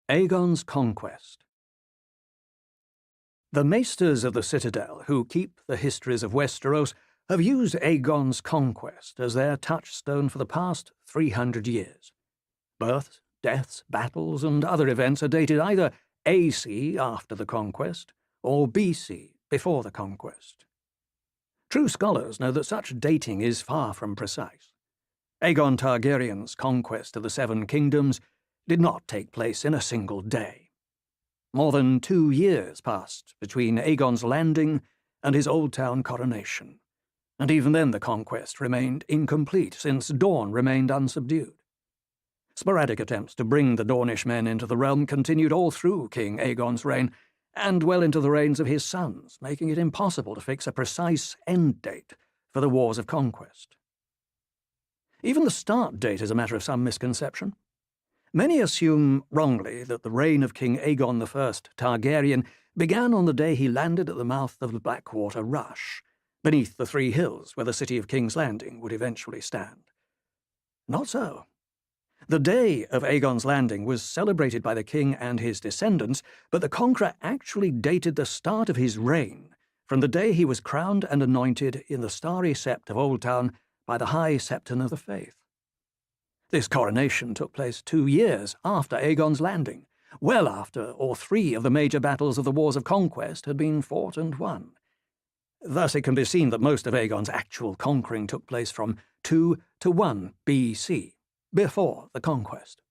Aegon's Conquest. The maesters of the Citadel, who keep the histories of Westeros, have used Aegon's Conquest as their touchstone for the past 300 years. Births, deaths, battles, and other events are dated either AC, after the conquest, or BC, before the conquest. True scholars know that such dating is far from precise. Aegon Targaryen's conquest of the Seven Kingdoms did not take place in a single day. More than 2 years passed between Aegon's landing and his Old Town coronation, and even then the conquest remained incomplete, since Dorne remained unsubdued. Sporadic attempts to bring the Dornish men into the realm continued all through King Aegon's reign, and well into the reigns of his sons, making it impossible to fix a precise end date for the wars of conquest. Even the start date is a matter of some misconception. Many assume, wrongly, that the reign of King Aegon I Targaryen began on the day he landed at the mouth of the Blackwater Rush, beneath the 3 hills where the city of King's Landing would eventually stand. Not so. The day of Aegon's landing was celebrated by the king and his descendants, but the conqueror actually dated the start of his reign from the day he was crowned and anointed in the starry sept of Old Town by the High Septon of the Faith. This coronation took place 2 years after Aegon's landing, well after all 3 of the major battles of the Wars of Conquest had been fought and won. Thus it can be seen that most of Aegon's actual conquering took place from 2 to 1 BC, before the conquest.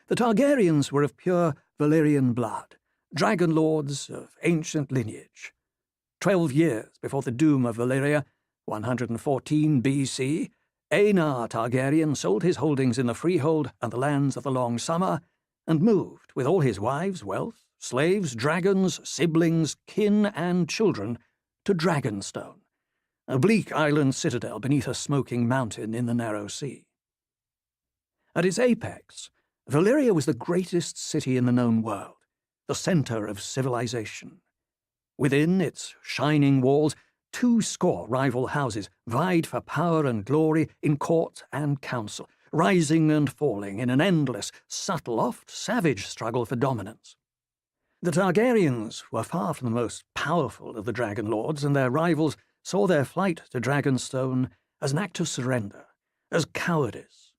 The Targaryens were of pure Valyrian blood, dragon lords of ancient lineage. 12 years before the doom of Valyria, 114 BC, Aenar Targaryen sold his holdings in the freehold and the lands of the Long Summer, and moved, with all his wives, wealth, slaves, dragons, siblings, kin, and children, to Dragonstone, a bleak island citadel beneath a smoking mountain in the narrow sea. At its apex, Valyria was the greatest city in the known world, the center of civilization. Within its shining walls, 200 rival houses vied for power and glory in court and council, rising and falling in an endless, subtle, oft savage struggle for dominance. The Targaryens were far from the most powerful of the Dragon Lords, and their rivals saw their flight to Dragonstone as an act of surrender, as cowardice.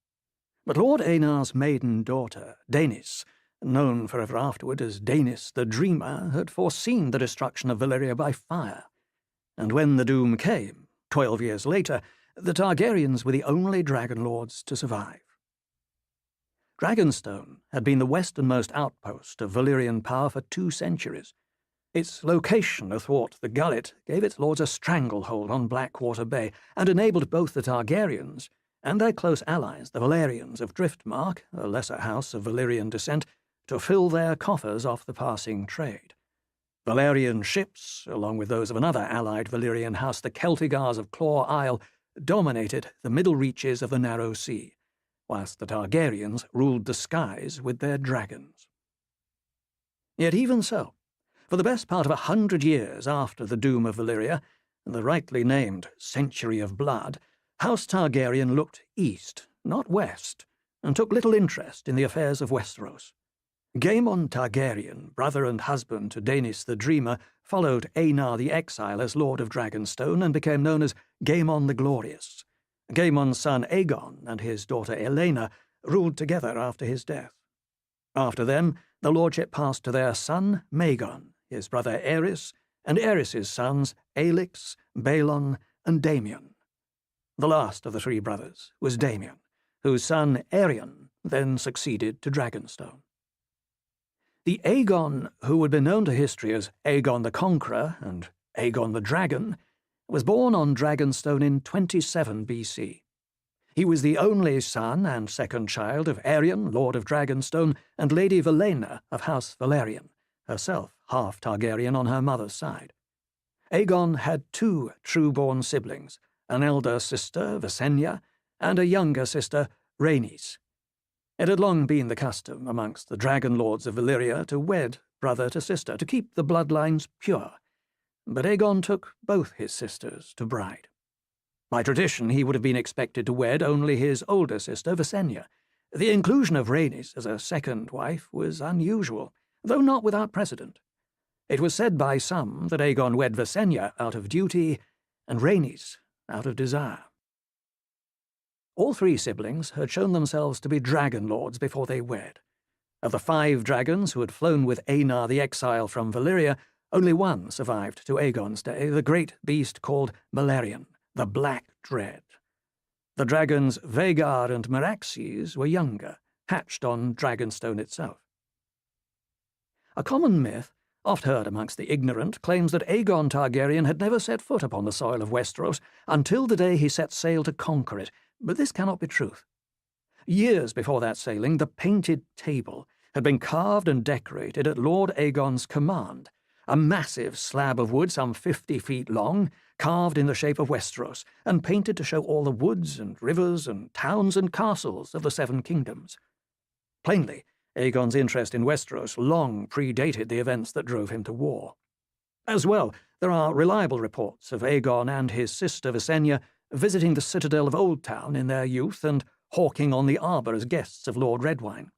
But Lord Aenar's maiden daughter, Daenys, known forever afterward as Daenys the Dreamer, had foreseen the destruction of Valyria by fire. And when the doom came, 12 years later, the Targaryens were the only Dragon Lords to survive. Dragonstone had been the westernmost outpost of Valyrian power for 2 centuries. Its location athwart the gullet gave its lords a stranglehold on Blackwater Bay, and enabled both the Targaryens and their close allies, the Valerians of Driftmark, a lesser house of Valyrian descent, to fill their coffers off the passing trade. Valerian ships, along with those of another allied Valyrian house, the Celtigars of Claw Isle, dominated the middle reaches of the narrow sea, whilst the Targaryens ruled the skies with their dragons. Yet even so, for the best part of 100 years after the doom of Valyria, and the rightly named Century of Blood, House Targaryen looked east, not west, and took little interest in the affairs of Westeros. Gaemon Targaryen, brother and husband to Daenys the Dreamer, followed Aenar the Exile as Lord of Dragonstone and became known as Gaemon the Glorious. Gaemon's son Aegon and his daughter Aelena ruled together after his death. After them, the lordship passed to their son Maegor, his brother Aerys, and Aerys's sons Aelix, Balon, and Daemon. The last of the 3 brothers was Daemon, whose son Aerion then succeeded to Dragonstone. The Aegon, who would be known to history as Aegon the Conqueror and Aegon the Dragon, was born on Dragonstone in 27 BC. He was the only son and second child of Aerion, Lord of Dragonstone, and Lady Valena of House Valerian, herself half Targaryen on her mother's side. Aegon had 2 true-born siblings, an elder sister, Visenya, and a younger sister, Rhaenys. It had long been the custom amongst the Dragon Lords of Valyria to wed brother to sister, to keep the bloodlines pure, but Aegon took both his sisters to bride. By tradition, he would have been expected to wed only his older sister, Visenya, The inclusion of Rhaenys as a second wife was unusual, though not without precedent. It was said by some that Aegon wed Visenya out of duty and Rhaenys out of desire. All three siblings had shown themselves to be dragon lords before they wed. Of the 5 dragons who had flown with Aenar the Exile from Valyria, only one survived to Aegon's day, the great beast called Balerion, the Black Dread. The dragons Vhagar and Meraxes were younger, hatched on Dragonstone itself. A common myth, oft heard amongst the ignorant, claims that Aegon Targaryen had never set foot upon the soil of Westeros until the day he set sail to conquer it, but this cannot be truth. Years before that sailing, the Painted Table had been carved and decorated at Lord Aegon's command, a massive slab of wood some 50 feet long, carved in the shape of Westeros, and painted to show all the woods and rivers and towns and castles of the 7 kingdoms. Plainly, Aegon's interest in Westeros long predated the events that drove him to war. As well, there are reliable reports of Aegon and his sister Visenya visiting the citadel of Oldtown in their youth and hawking on the arbour as guests of Lord Redwyne.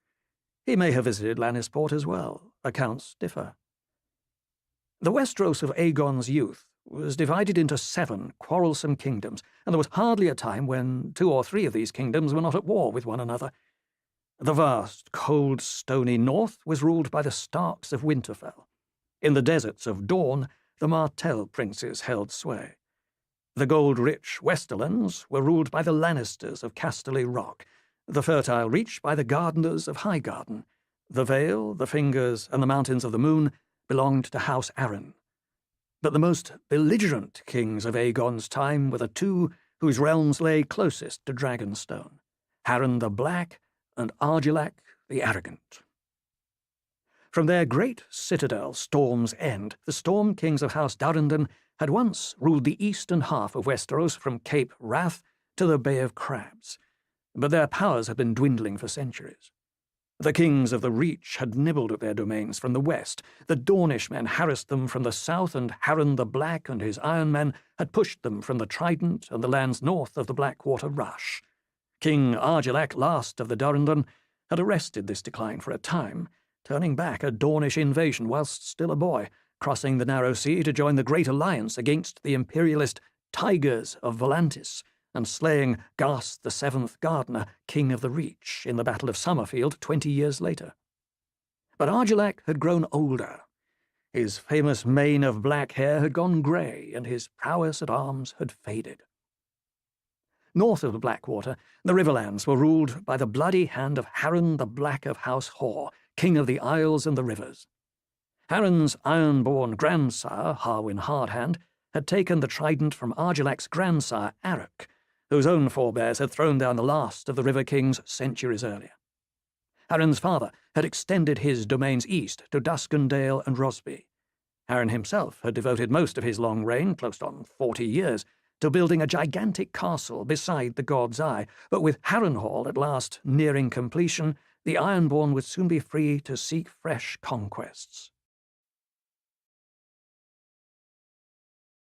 He may have visited Lannisport as well. Accounts differ. The Westeros of Aegon's youth was divided into 7 quarrelsome kingdoms, and there was hardly a time when 2 or 3 of these kingdoms were not at war with one another. The vast, cold, stony north was ruled by the Starks of Winterfell. In the deserts of Dorne, the Martell princes held sway. The gold-rich Westerlands were ruled by the Lannisters of Casterly Rock, the fertile Reach by the Gardeners of Highgarden. The Vale, the Fingers, and the Mountains of the Moon belonged to House Arryn. But the most belligerent kings of Aegon's time were the 2 whose realms lay closest to Dragonstone, Harren the Black and Argilac the Arrogant. From their great citadel, Storm's End, the Storm Kings of House Durrandon had once ruled the eastern half of Westeros from Cape Wrath to the Bay of Crabs, but their powers had been dwindling for centuries. The kings of the Reach had nibbled at their domains from the west, the Dornish men harassed them from the south, and Harren the Black and his Iron Men had pushed them from the Trident and the lands north of the Blackwater Rush. King Argilac, last of the Durrandon, had arrested this decline for a time, turning back a Dornish invasion whilst still a boy, crossing the narrow sea to join the Great Alliance against the imperialist Tigers of Volantis, and slaying Ghast the 7th Gardener, King of the Reach, in the Battle of Summerfield 20 years later. But Argilac had grown older. His famous mane of black hair had gone grey, and his prowess at arms had faded. North of the Blackwater, the Riverlands were ruled by the bloody hand of Harren the Black of House Hoare, King of the Isles and the Rivers. Harren's iron-born grandsire, Harwin Hardhand, had taken the trident from Argilac's grandsire, Arrak, whose own forebears had thrown down the last of the River Kings centuries earlier. Harren's father had extended his domains east to Duskendale and Rosby. Harren himself had devoted most of his long reign, close on 40 years, to building a gigantic castle beside the God's Eye, but with Harrenhal at last nearing completion, the Ironborn would soon be free to seek fresh conquests.